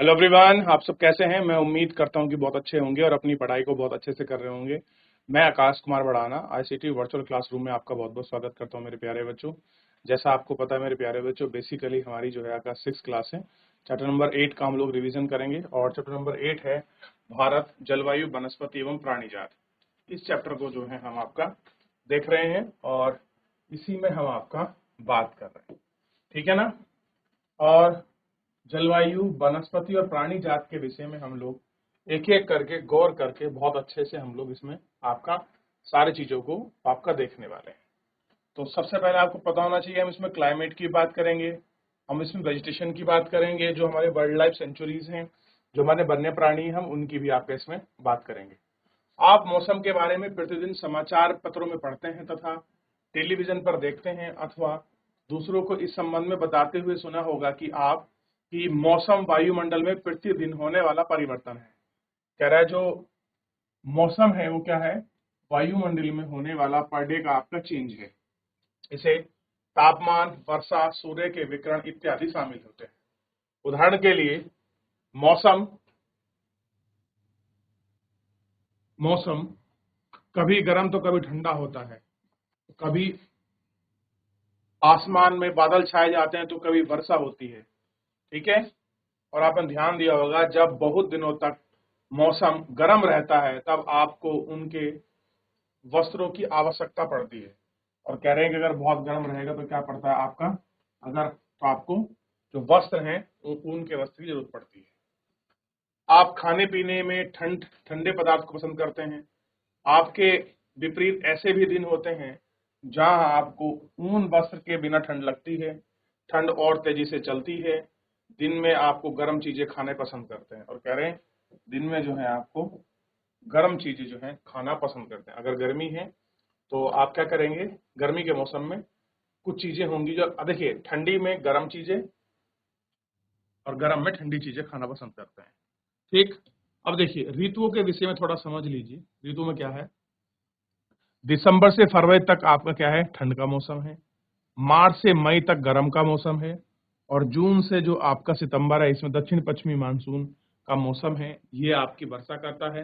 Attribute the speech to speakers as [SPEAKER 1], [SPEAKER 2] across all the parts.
[SPEAKER 1] Hello everyone, आप सब कैसे हैं। मैं उम्मीद करता हूं कि बहुत अच्छे होंगे और अपनी पढ़ाई को बहुत अच्छे से कर रहे होंगे। मैं आकाश कुमार बढ़ाना आईसीटी वर्चुअल क्लासरूम में आपका बहुत बहुत स्वागत करता हूं मेरे प्यारे बच्चों। जैसा आपको पता है मेरे प्यारे बच्चों, बेसिकली हमारी जो है आकाश 6 क्लास है। चैप्टर नंबर 8 का हम लोग रिविजन करेंगे और चैप्टर नंबर 8 है भारत, जलवायु, वनस्पति एवं प्राणीजात। इस चैप्टर को जो है हम आपका देख रहे हैं और इसी में हम आपका बात कर रहे हैं, ठीक है ना। और जलवायु, वनस्पति और प्राणी जात के विषय में हम लोग एक एक करके गौर करके बहुत अच्छे से हम लोग इसमें आपका सारी चीजों को आपका देखने वाले हैं। तो सबसे पहले आपको पता होना चाहिए, हम इसमें क्लाइमेट की बात करेंगे, हम इसमें वेजिटेशन की बात करेंगे, जो हमारे वाइल्ड लाइफ सेंचुरीज हैं, जो हमारे वन्य प्राणी हैं, हम उनकी भी आपके इसमें बात करेंगे। आप मौसम के बारे में प्रतिदिन समाचार पत्रों में पढ़ते हैं तथा टेलीविजन पर देखते हैं अथवा दूसरों को इस संबंध में बताते हुए सुना होगा कि मौसम वायुमंडल में प्रतिदिन होने वाला परिवर्तन है। कह रहा है जो मौसम है वो क्या है, वायुमंडल में होने वाला पर डे का आपका चेंज है। इसे तापमान, वर्षा, सूर्य के विकिरण इत्यादि शामिल होते हैं। उदाहरण के लिए मौसम मौसम कभी गर्म तो कभी ठंडा होता है, कभी आसमान में बादल छाए जाते हैं तो कभी वर्षा होती है, ठीक है। और आपने ध्यान दिया होगा जब बहुत दिनों तक मौसम गर्म रहता है तब आपको उनके वस्त्रों की आवश्यकता पड़ती है। और कह रहे हैं कि अगर बहुत गर्म रहेगा तो क्या पड़ता है आपका, अगर तो आपको जो वस्त्र हैं ऊन के वस्त्र की जरूरत पड़ती है। आप खाने पीने में ठंडे पदार्थ को पसंद करते हैं। आपके विपरीत ऐसे भी दिन होते हैं जहां आपको ऊन वस्त्र के बिना ठंड लगती है, ठंड और तेजी से चलती है। दिन में आपको गर्म चीजें खाने पसंद करते हैं और कह रहे हैं दिन में जो है आपको गर्म चीजें जो है खाना पसंद करते हैं। अगर गर्मी है तो आप क्या करेंगे, गर्मी के मौसम में कुछ चीजें होंगी जो, देखिए, ठंडी में गर्म चीजें और गर्म में ठंडी चीजें खाना पसंद करते हैं, ठीक। अब देखिए ऋतुओं के विषय में थोड़ा समझ लीजिए। ऋतु में क्या है, दिसंबर से फरवरी तक आपका क्या है, ठंड का मौसम है। मार्च से मई तक गर्म का मौसम है। और जून से जो आपका सितंबर है इसमें दक्षिण पश्चिमी मानसून का मौसम है, ये आपकी वर्षा करता है।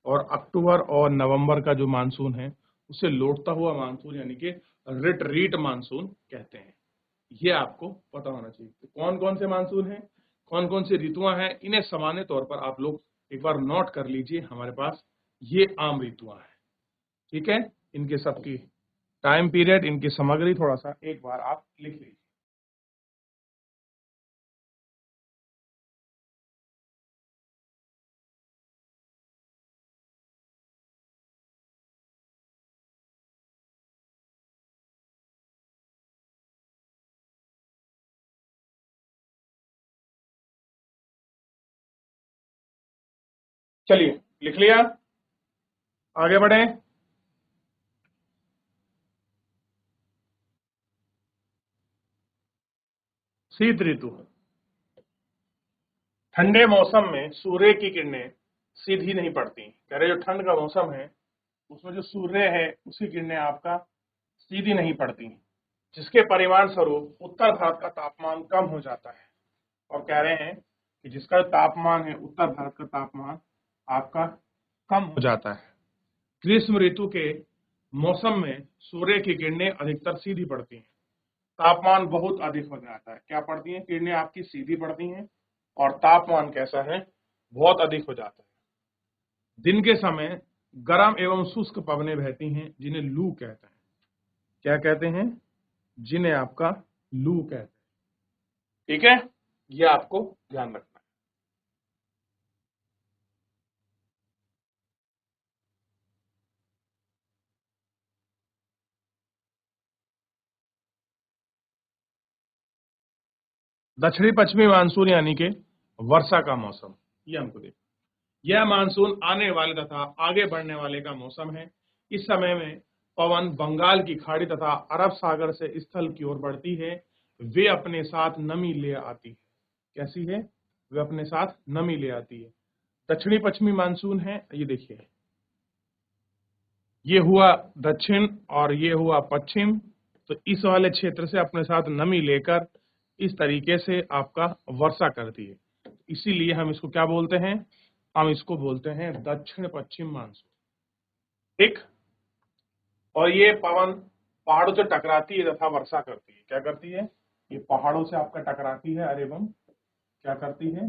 [SPEAKER 1] और अक्टूबर और नवंबर का जो मानसून है उसे लौटता हुआ मानसून यानी कि रिट्रीट मानसून कहते हैं। ये आपको पता होना चाहिए। तो कौन कौन से मानसून हैं, कौन कौन सी ऋतुआं हैं, इन्हें सामान्य तौर पर आप लोग एक बार नोट कर लीजिए। हमारे पास ये आम ऋतुआं हैं, ठीक है। इनके सबकी टाइम पीरियड, इनकी सामग्री थोड़ा सा एक बार आप लिख लीजिए। चलिए लिख लिया, आगे बढ़े। शीत ऋतु, ठंडे मौसम में सूर्य की किरणें सीधी नहीं पड़ती। कह रहे जो ठंड का मौसम है उसमें जो सूर्य है उसकी किरणें आपका सीधी नहीं पड़ती, जिसके परिणाम स्वरूप उत्तर भारत का तापमान कम हो जाता है। और कह रहे हैं कि जिसका तापमान है, उत्तर भारत का तापमान आपका कम हो जाता है। ग्रीष्म ऋतु के मौसम में सूर्य की किरणें अधिकतर सीधी पड़ती हैं, तापमान बहुत अधिक हो जाता है। क्या पड़ती हैं, किरणें आपकी सीधी पड़ती हैं और तापमान कैसा है, बहुत अधिक हो जाता है। दिन के समय गर्म एवं शुष्क पवनें बहती हैं जिन्हें लू कहते हैं। क्या कहते हैं, जिन्हें आपका लू कहते हैं, ठीक है। ये आपको ध्यान रखना है। दक्षिणी पश्चिमी मानसून यानी कि वर्षा का मौसम, ये हमको देखो। यह मानसून आने वाले तथा आगे बढ़ने वाले का मौसम है। इस समय में पवन बंगाल की खाड़ी तथा अरब सागर से स्थल की ओर बढ़ती है। वे अपने साथ नमी ले आती है। कैसी है, वे अपने साथ नमी ले आती है। दक्षिणी पश्चिमी मानसून है, ये देखिए, ये हुआ दक्षिण और ये हुआ पश्चिम। तो इस वाले क्षेत्र से अपने साथ नमी लेकर इस तरीके से आपका वर्षा करती है। इसीलिए हम इसको क्या बोलते हैं, हम इसको बोलते हैं दक्षिण पश्चिम मानसून। ठीक, और ये पवन पहाड़ों से टकराती है तथा वर्षा करती है। क्या करती है, ये पहाड़ों से आपका टकराती है और एवं क्या करती है,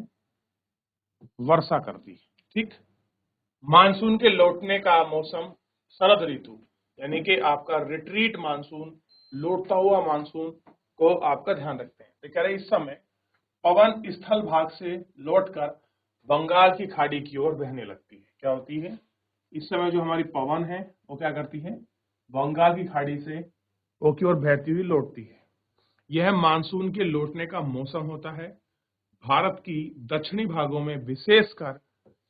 [SPEAKER 1] वर्षा करती है। ठीक, मानसून के लौटने का मौसम शरद ऋतु, यानी कि आपका रिट्रीट मानसून, लौटता हुआ मानसून को आपका ध्यान रखते हैं। तो कह रहे इस समय पवन स्थल भाग से लौटकर बंगाल की खाड़ी की ओर बहने लगती है। क्या होती है, इस समय जो हमारी पवन है वो क्या करती है, बंगाल की खाड़ी से ओ की ओर बहती हुई लौटती है। यह मानसून के लौटने का मौसम होता है। भारत की दक्षिणी भागों में विशेषकर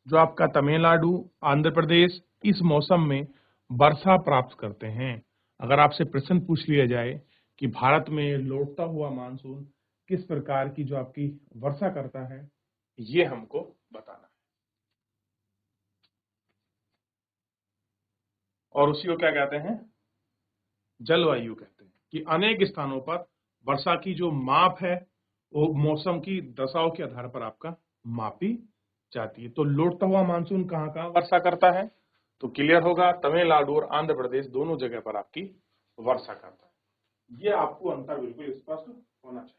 [SPEAKER 1] जो आपका तमिलनाडु, आंध्र प्रदेश इस मौसम में वर्षा प्राप्त करते हैं। अगर आपसे प्रश्न पूछ लिया जाए कि भारत में लौटता हुआ मानसून किस प्रकार की जो आपकी वर्षा करता है, ये हमको बताना है। और उसी को क्या कहते हैं, जलवायु कहते हैं। कि अनेक स्थानों पर वर्षा की जो माप है वो मौसम की दशाओं के आधार पर आपका मापी जाती है। तो लौटता हुआ मानसून कहाँ कहाँ वर्षा करता है, तो क्लियर होगा, तमिलनाडु और आंध्र प्रदेश दोनों जगह पर आपकी वर्षा करता है। ये आपको अंतर बिल्कुल स्पष्ट होना चाहिए।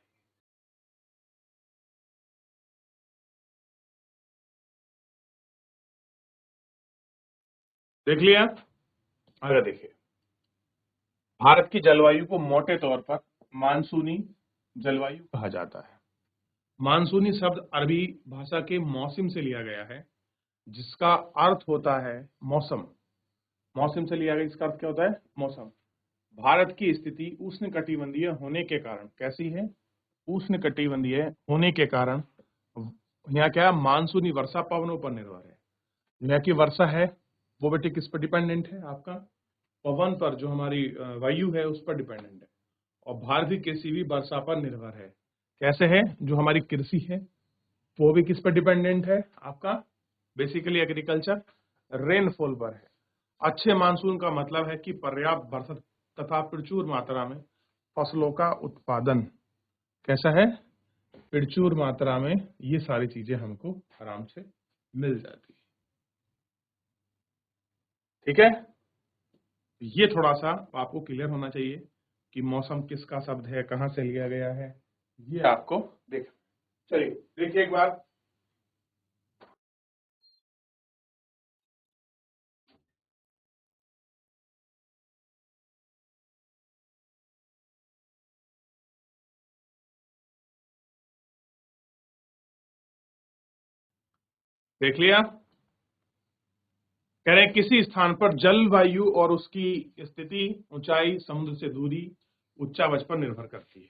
[SPEAKER 1] देख लिया, आगे देखिए। भारत की जलवायु को मोटे तौर पर मानसूनी जलवायु कहा जाता है। मानसूनी शब्द अरबी भाषा के मौसम से लिया गया है, जिसका अर्थ होता है मौसम। मौसम से लिया गया, इसका अर्थ क्या होता है, मौसम। भारत की स्थिति उष्णकटिबंधीय होने के कारण कैसी है, उष्णकटिबंधीय होने के कारण यहाँ क्या मानसूनी वर्षा पवनों पर निर्भर है। यहाँ की वर्षा है वो बेटे किस पर डिपेंडेंट है, आपका पवन पर, जो हमारी वायु है उस पर डिपेंडेंट है। और भारत भी किसी भी वर्षा पर निर्भर है। कैसे है, जो हमारी कृषि है वो भी किस पर डिपेंडेंट है, आपका बेसिकली एग्रीकल्चर, रेनफॉल पर है। अच्छे मानसून का मतलब है कि पर्याप्त वर्षा तथा प्रचुर मात्रा में फसलों का उत्पादन। कैसा है, प्रचुर मात्रा में, ये सारी चीजें हमको आराम से मिल जाती है। ठीक है, ये थोड़ा सा आपको क्लियर होना चाहिए कि मौसम किसका शब्द है, कहां से लिया गया है, ये आपको देख। चलिए देखिए एक बार, देख लिया। कह रहे हैं किसी स्थान पर जलवायु और उसकी स्थिति, ऊंचाई, समुद्र से दूरी, उच्चावच पर निर्भर करती है।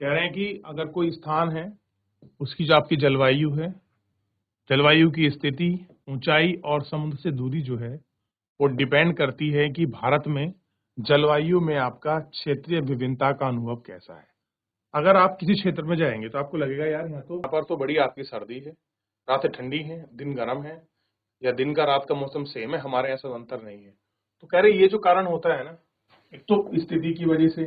[SPEAKER 1] कह रहे हैं कि अगर कोई स्थान है उसकी जो आपकी जलवायु है, जलवायु की स्थिति, ऊंचाई और समुद्र से दूरी जो है वो डिपेंड करती है कि भारत में जलवायु में आपका क्षेत्रीय विभिन्नता का अनुभव कैसा है। अगर आप किसी क्षेत्र में जाएंगे तो आपको लगेगा यार यहाँ पर तो बड़ी आपकी सर्दी है, रातें ठंडी है, दिन गर्म है, या दिन का रात का मौसम सेम है, हमारे ऐसा अंतर नहीं है। तो कह रहे ये जो कारण होता है ना, एक तो स्थिति की वजह से,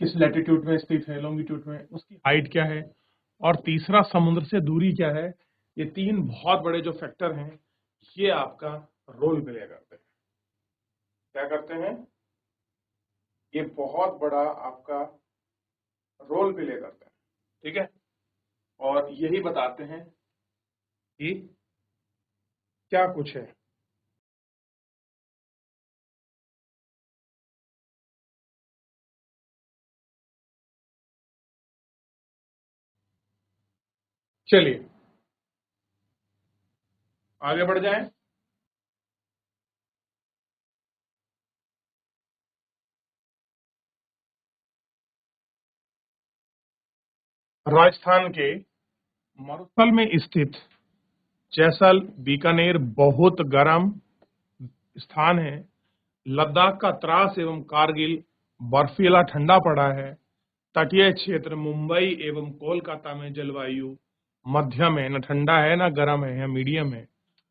[SPEAKER 1] किस लैटिट्यूड में स्थित है, लॉन्गिट्यूड में, उसकी हाइट क्या है, और तीसरा समुद्र से दूरी क्या है। ये तीन बहुत बड़े जो फैक्टर हैं ये आपका रोल प्ले करते हैं। क्या करते हैं, ये बहुत बड़ा आपका रोल प्ले करते हैं। ठीक है, और यही बताते हैं कि क्या कुछ है। चलिए आगे बढ़ जाएं। राजस्थान के मरुस्थल में स्थित जैसल बीकानेर बहुत गर्म स्थान है। लद्दाख का त्रास एवं कारगिल बर्फीला ठंडा पड़ा है। तटीय क्षेत्र मुंबई एवं कोलकाता में जलवायु मध्यम है, न ठंडा है न गर्म है, मीडियम है।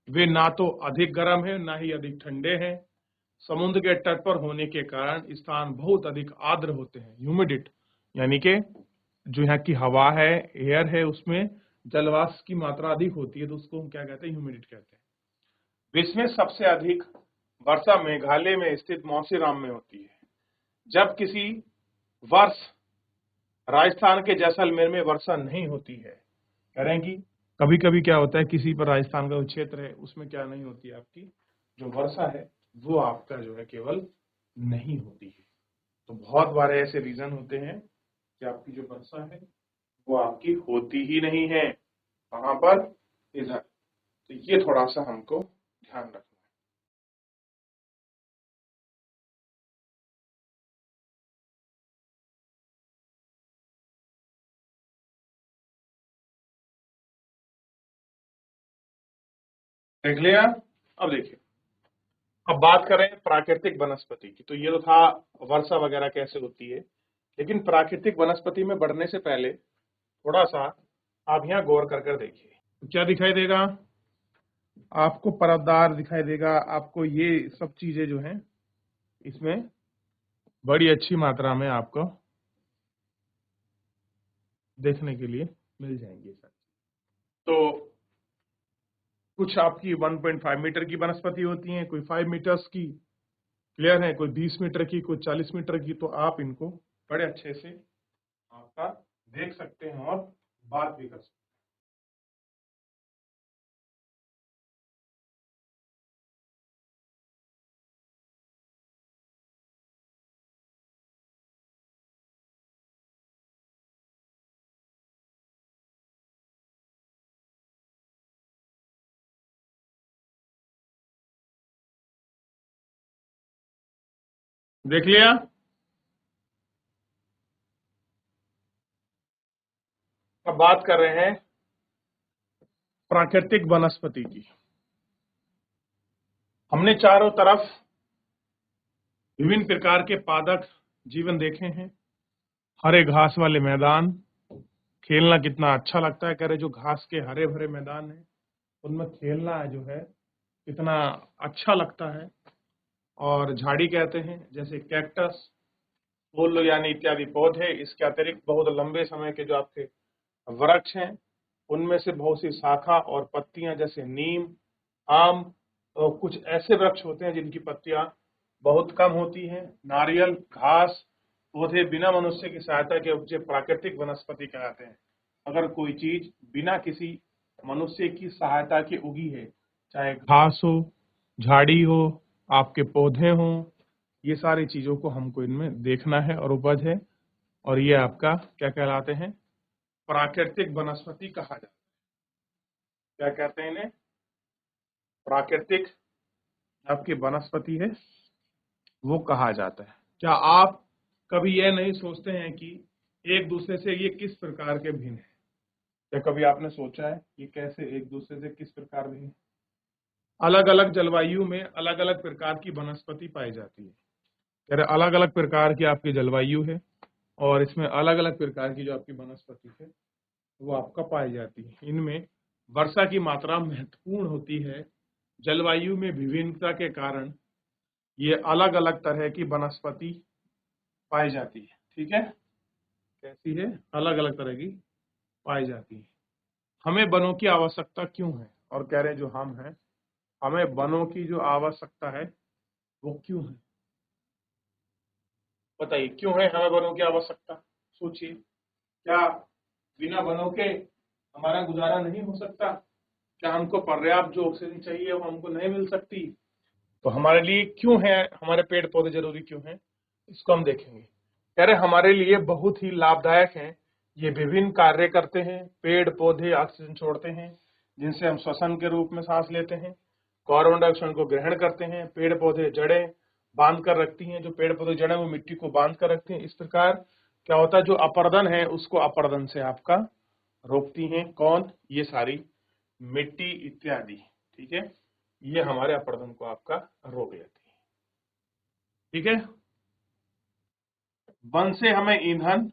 [SPEAKER 1] वे ना तो अधिक गर्म है ना ही अधिक ठंडे हैं। समुद्र के तट पर होने के कारण स्थान बहुत अधिक आर्द्र होते हैं, ह्यूमिडिट, यानी कि जो यहाँ की हवा है, एयर है, उसमें जलवाष्प की मात्रा अधिक होती है तो उसको हम क्या कहते हैं, ह्यूमिडिटी कहते हैं। विश्व में सबसे अधिक वर्षा मेघालय में स्थित मौसीराम में होती है। जब किसी वर्ष राजस्थान के जैसलमेर में वर्षा नहीं होती है, करेंगी कभी कभी क्या होता है, किसी पर राजस्थान का जो क्षेत्र है उसमें क्या नहीं होती है, आपकी जो वर्षा है वो आपका जो है केवल नहीं होती है। तो बहुत बार ऐसे रीजन होते हैं कि आपकी जो वर्षा है वो आपकी होती ही नहीं है। कहां पर, इधर। तो ये थोड़ा सा हमको ध्यान रखना है। देख लिया। अब देखिए, अब बात करें प्राकृतिक वनस्पति की। तो ये तो था वर्षा वगैरह कैसे होती है, लेकिन प्राकृतिक वनस्पति में बढ़ने से पहले थोड़ा सा आप यहाँ गौर कर देखिए। तो क्या दिखाई देगा आपको, परतदार दिखाई देगा आपको, ये सब चीजें जो हैं इसमें बड़ी अच्छी मात्रा में आपको देखने के लिए मिल जाएंगी सर। तो कुछ आपकी 1.5 मीटर की वनस्पति होती हैं, कोई 5 मीटर्स की, क्लियर है, कोई 20 मीटर की, कोई 40 मीटर की। तो आप इनको बड़े अच्छे से आपका देख सकते हैं और बात भी कर सकते हैं। देख लिया। अब बात कर रहे हैं प्राकृतिक वनस्पति की। हमने चारों तरफ विभिन्न प्रकार के पादप जीवन देखे हैं। हरे घास वाले मैदान, खेलना कितना अच्छा लगता है, कह रहे जो घास के हरे भरे मैदान है उनमें खेलना जो है कितना अच्छा लगता है। और झाड़ी कहते हैं, जैसे कैक्टस, फूल यानी इत्यादि पौधे। इसके अतिरिक्त बहुत लंबे समय के जो आपके वृक्ष हैं उनमें से बहुत सी शाखा और पत्तियां, जैसे नीम, आम, और कुछ ऐसे वृक्ष होते हैं जिनकी पत्तियां बहुत कम होती हैं। नारियल, घास, पौधे बिना मनुष्य की सहायता के उपजे प्राकृतिक वनस्पति कहलाते हैं। अगर कोई चीज बिना किसी मनुष्य की सहायता के उगी है, चाहे घास हो, झाड़ी हो, आपके पौधे हों, ये सारी चीजों को हमको इनमें देखना है और उपज है, और ये आपका क्या कहलाते हैं, प्राकृतिक वनस्पति कहा जाता है। क्या कहते हैं इन्हें, प्राकृतिक आपकी वनस्पति है वो कहा जाता है। क्या आप कभी यह नहीं सोचते हैं कि एक दूसरे से ये किस प्रकार के भिन्न है? क्या कभी आपने सोचा है ये कैसे एक दूसरे से किस प्रकार भिन्न है? अलग अलग जलवायु में अलग अलग प्रकार की वनस्पति पाई जाती है। कह रहे अलग अलग प्रकार की आपकी जलवायु है और इसमें अलग अलग प्रकार की जो आपकी वनस्पति है वो आपका पाई जाती है। इनमें वर्षा की मात्रा महत्वपूर्ण होती है। जलवायु में विभिन्नता के कारण ये अलग अलग तरह की वनस्पति पाई जाती है। ठीक है, कैसी है, अलग अलग तरह की पाई जाती है। हमें वनों की आवश्यकता क्यों है, और कह रहे जो हम हैं, हमें वनों की जो आवश्यकता है वो क्यों है, बताइए क्यों है हमें वनों की आवश्यकता। सोचिए, क्या बिना वनों के हमारा गुजारा नहीं हो सकता? क्या हमको पर्याप्त जो ऑक्सीजन चाहिए वो हमको नहीं मिल सकती? तो हमारे लिए क्यों है, हमारे पेड़ पौधे जरूरी क्यों हैं, इसको हम देखेंगे। कह रहे हमारे लिए बहुत ही लाभदायक हैं। ये विभिन्न कार्य करते हैं। पेड़ पौधे ऑक्सीजन छोड़ते हैं जिनसे हम श्वसन के रूप में सांस लेते हैं, कार्बन डाइऑक्साइड को ग्रहण करते हैं। पेड़ पौधे जड़ें बांध कर रखती हैं, जो पेड़ पौधे जड़ें वो मिट्टी को बांध कर रखती हैं। इस प्रकार क्या होता है, जो अपर्दन है उसको अपर्दन से आपका रोकती हैं। कौन, ये सारी मिट्टी इत्यादि। ठीक है, ये हमारे अपर्दन को आपका रोक लेती है। ठीक है, वन से हमें ईंधन,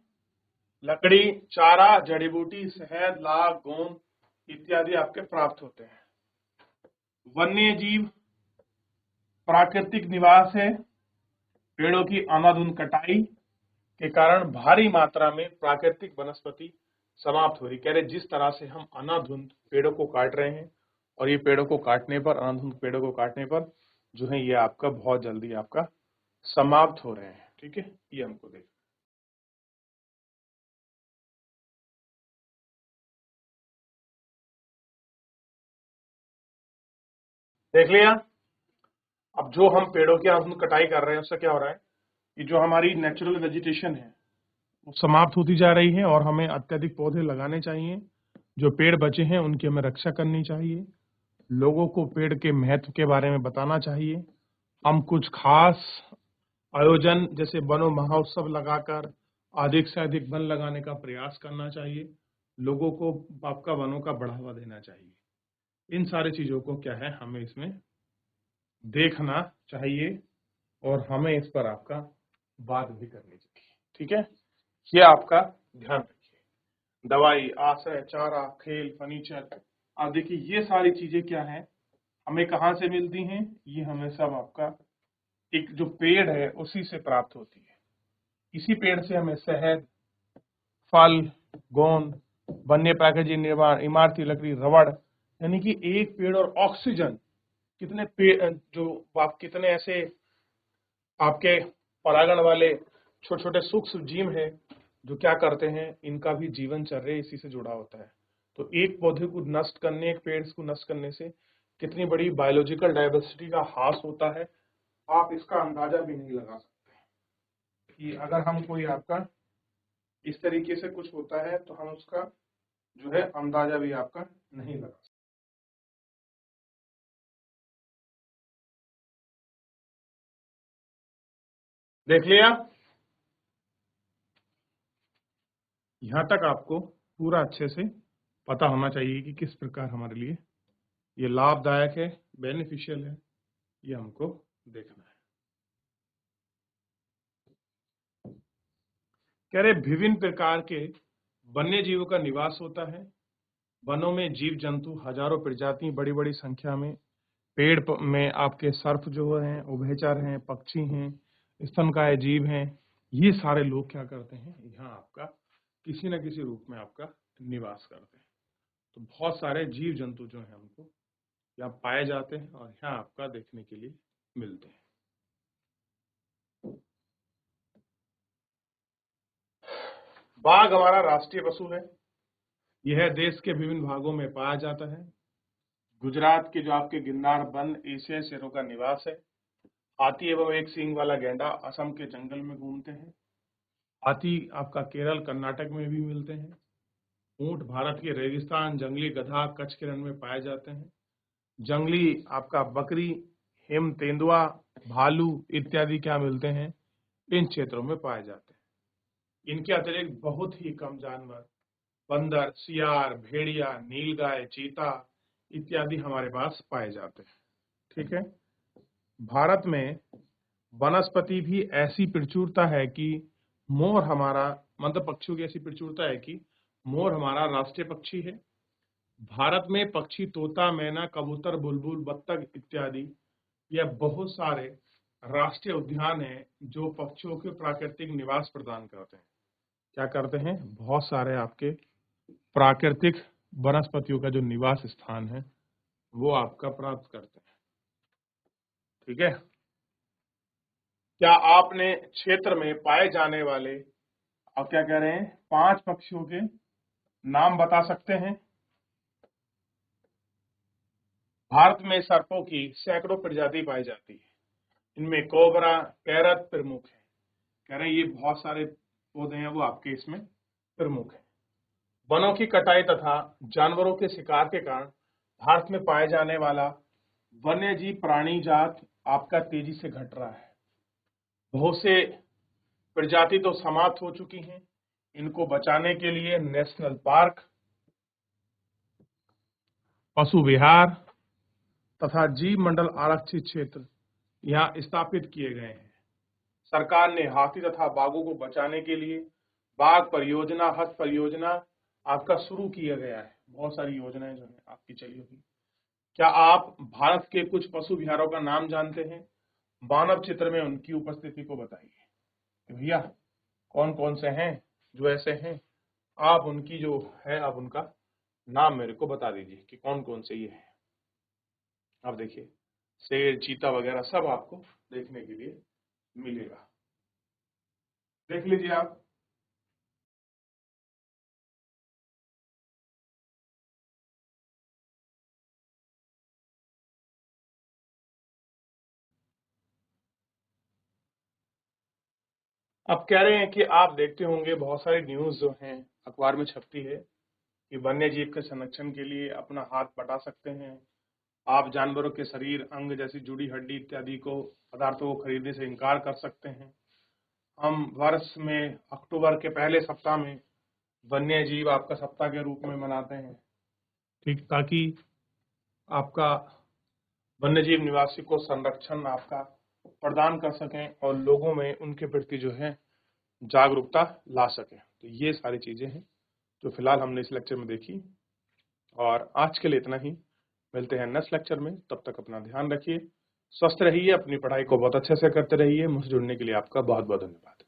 [SPEAKER 1] लकड़ी, चारा, जड़ी बूटी, शहद, लाख, गोंद इत्यादि आपके प्राप्त होते हैं। वन्य जीव प्राकृतिक निवास है। पेड़ों की अंधाधुंध कटाई के कारण भारी मात्रा में प्राकृतिक वनस्पति समाप्त हो रही। कह रहे जिस तरह से हम अनाधुंध पेड़ों को काट रहे हैं, और ये पेड़ों को काटने पर, अनाधुंध पेड़ों को काटने पर जो है ये आपका बहुत जल्दी आपका समाप्त हो रहे हैं। ठीक है, ये हमको देख लिया। अब जो हम पेड़ों की अनाधुंध कटाई कर रहे हैं उससे क्या हो रहा है कि जो हमारी नेचुरल वेजिटेशन है वो समाप्त होती जा रही है, और हमें अत्यधिक पौधे लगाने चाहिए। जो पेड़ बचे हैं उनकी हमें रक्षा करनी चाहिए। लोगों को पेड़ के महत्व के बारे में बताना चाहिए। हम कुछ खास आयोजन जैसे वनो महोत्सव लगाकर अधिक से अधिक वन लगाने का प्रयास करना चाहिए। लोगों को आपका वनों का बढ़ावा देना चाहिए। इन सारी चीजों को क्या है हमें इसमें देखना चाहिए, और हमें इस पर आपका बात भी करनी चाहिए। ठीक है, ये आपका ध्यान रखिए। दवाई, आश्रय, चारा, खेल, फर्नीचर आदि की ये सारी चीजें क्या है हमें कहाँ से मिलती हैं? ये हमें सब आपका एक जो पेड़ है उसी से प्राप्त होती है। इसी पेड़ से हमें शहद, फल, गोंद, वन्य पैकेजिंग निर्माण, इमारती लकड़ी, रबड़, यानी कि एक पेड़ और ऑक्सीजन, कितने पेड़ जो आप कितने ऐसे आपके परागण वाले छोटे छोटे सूक्ष्म जीव हैं जो क्या करते हैं, इनका भी जीवन चर्या इसी से जुड़ा होता है। तो एक पौधे को नष्ट करने, एक पेड़ को नष्ट करने से कितनी बड़ी बायोलॉजिकल डाइवर्सिटी का ह्रास होता है, आप इसका अंदाजा भी नहीं लगा सकते। कि अगर हम कोई आपका इस तरीके से कुछ होता है तो हम उसका जो है अंदाजा भी आपका नहीं लगा सकते। देख लिया। यहाँ तक आपको पूरा अच्छे से पता होना चाहिए कि किस प्रकार हमारे लिए ये लाभदायक है, बेनिफिशियल है, ये हमको देखना है। कह रहे विभिन्न प्रकार के वन्य जीवों का निवास होता है। वनों में जीव जंतु हजारों प्रजाति बड़ी बड़ी संख्या में, में आपके सर्प जो हैं, उभयचर हैं, पक्षी हैं, स्तनकाय जीव हैं, ये सारे लोग क्या करते हैं यहाँ आपका किसी न किसी रूप में आपका निवास करते हैं। तो बहुत सारे जीव जंतु जो हैं हमको यहाँ पाए जाते हैं और यहाँ आपका देखने के लिए मिलते हैं। बाघ हमारा राष्ट्रीय पशु है। यह देश के विभिन्न भागों में पाया जाता है। गुजरात के जो आपके गिरनार वन एशियाई शेरों का निवास है। हाथी एवं एक सींग वाला गैंडा असम के जंगल में घूमते हैं। हाथी आपका केरल, कर्नाटक में भी मिलते हैं। ऊंट भारत के रेगिस्तान, जंगली गधा कच्छ के रण में पाए जाते हैं। जंगली आपका बकरी, हिम तेंदुआ, भालू इत्यादि क्या मिलते हैं, इन क्षेत्रों में पाए जाते हैं। इनके अतिरिक्त बहुत ही कम जानवर, बंदर, सियार, भेड़िया, नीलगाय, चीता इत्यादि हमारे पास पाए जाते हैं। ठीक है, भारत में वनस्पति भी ऐसी प्रचुरता है कि मोर हमारा, मतलब पक्षियों की ऐसी प्रचुरता है कि मोर हमारा राष्ट्रीय पक्षी है। भारत में पक्षी तोता, मैना, कबूतर, बुलबुल, बत्तख इत्यादि यह बहुत सारे राष्ट्रीय उद्यान हैं जो पक्षियों के प्राकृतिक निवास प्रदान करते हैं। क्या करते हैं, बहुत सारे आपके प्राकृतिक वनस्पतियों का जो निवास स्थान है वो आपका प्राप्त करते हैं। ठीक है, क्या आपने क्षेत्र में पाए जाने वाले, अब क्या कह रहे हैं, 5 पक्षियों के नाम बता सकते हैं? भारत में सर्पों की सैकड़ों प्रजाति पाई जाती है। इनमें कोबरा, पैरट प्रमुख है। कह रहे हैं ये बहुत सारे पौधे हैं वो आपके इसमें प्रमुख है। वनों की कटाई तथा जानवरों के शिकार के कारण भारत में पाए जाने वाला वन्यजीव प्राणी जात आपका तेजी से घट रहा है। बहुत से प्रजाति तो समाप्त हो चुकी हैं। इनको बचाने के लिए नेशनल पार्क, पशु विहार तथा जीव मंडल आरक्षित क्षेत्र यहाँ स्थापित किए गए हैं। सरकार ने हाथी तथा बाघों को बचाने के लिए बाघ परियोजना, हस्त परियोजना आपका शुरू किया गया है। बहुत सारी योजनाएं जो है आपकी चली हुई। क्या आप भारत के कुछ पशु विहारों का नाम जानते हैं? मानव चित्र में उनकी उपस्थिति को बताइए कि भैया कौन कौन से हैं जो ऐसे हैं आप उनकी जो है, आप उनका नाम मेरे को बता दीजिए कि कौन कौन से ये है। आप देखिए, शेर, चीता वगैरह सब आपको देखने के लिए मिलेगा। देख लीजिए आप। अब कह रहे हैं कि आप देखते होंगे बहुत सारी न्यूज जो हैं अखबार में छपती है कि वन्य जीव के संरक्षण के लिए अपना हाथ बटा सकते हैं। आप जानवरों के शरीर, अंग जैसी जुड़ी हड्डी इत्यादि को पदार्थों को खरीदने से इनकार कर सकते हैं। हम वर्ष में अक्टूबर के पहले सप्ताह में वन्य जीव आपका सप्ताह के रूप में मनाते हैं, ठीक, ताकि आपका वन्यजीव निवासी को संरक्षण आपका प्रदान कर सकें और लोगों में उनके प्रति जो है जागरूकता ला सकें। तो ये सारी चीजें हैं जो फिलहाल हमने इस लेक्चर में देखी, और आज के लिए इतना ही। मिलते हैं नेक्स्ट लेक्चर में, तब तक अपना ध्यान रखिए, स्वस्थ रहिए, अपनी पढ़ाई को बहुत अच्छे से करते रहिए। मुझसे जुड़ने के लिए आपका बहुत बहुत धन्यवाद।